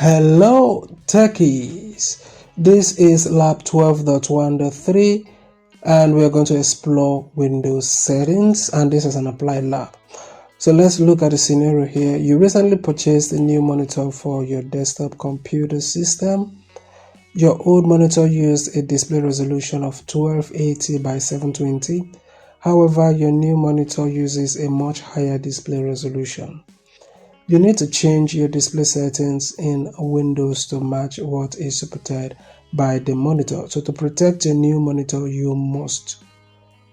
Hello techies, this is lab 12.1.3 and we're going to explore Windows settings, and this is an applied lab. So let's look at the scenario here. You recently purchased a new monitor for your desktop computer system. Your old monitor used a display resolution of 1280 by 720. However, your new monitor uses a much higher display resolution. You need to change your display settings in Windows to match what is supported by the monitor. So to protect your new monitor, you want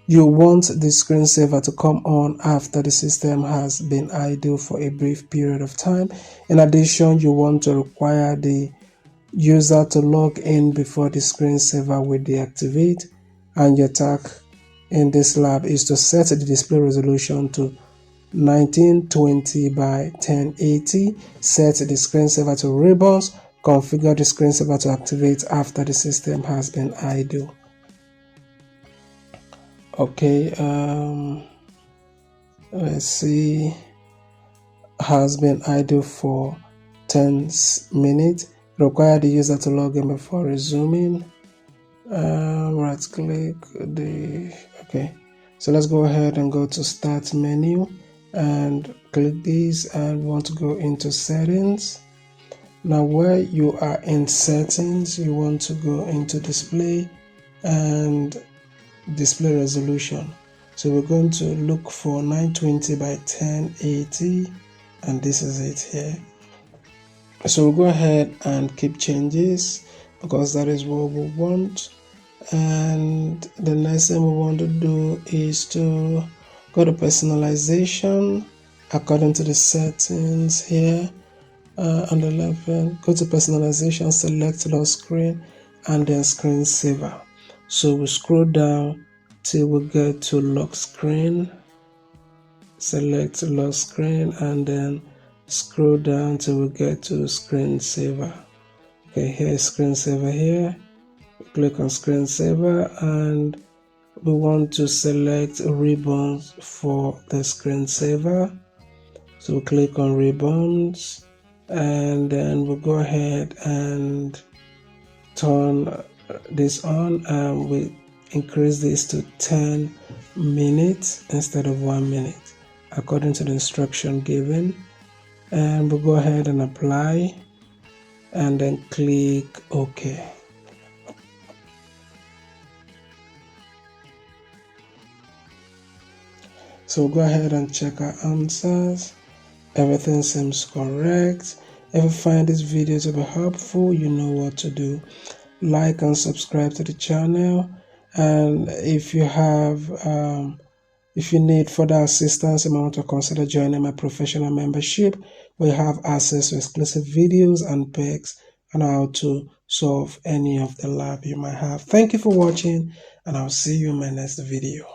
the screensaver to come on after the system has been idle for a brief period of time. In addition, you want to require the user to log in before the screensaver will deactivate. And your task in this lab is to set the display resolution to 1920 by 1080, set the screensaver to ribbons, configure the screensaver to activate after the system has been idle. Okay, let's see, has been idle for 10 minutes. Require the user to log in before resuming. Right click okay, so let's go ahead and go to start menu and click this, and we want to go into settings. Now where you are in settings, you want to go into display and display resolution. So we're going to look for 920 by 1080, and this is it here. So we'll go ahead and keep changes because that is what we want. And the next thing we want to do is to go to personalization according to the settings here. On the left hand, go to personalization, select lock screen and then screensaver. So we scroll down till we get to lock screen, select lock screen and then scroll down till we get to screensaver. Okay, here is screensaver here. Click on screensaver and we want to select ribbons for the screensaver. So click on ribbons and then we'll go ahead and turn this on, and we increase this to 10 minutes instead of 1 minute according to the instruction given. And we'll go ahead and apply and then click OK. So we'll go ahead and check our answers. Everything seems correct. If you find this video to be helpful, you know what to do. Like and subscribe to the channel. And if you need further assistance, you might want to consider joining my professional membership, where you have access to exclusive videos and perks on how to solve any of the lab you might have. Thank you for watching, and I'll see you in my next video.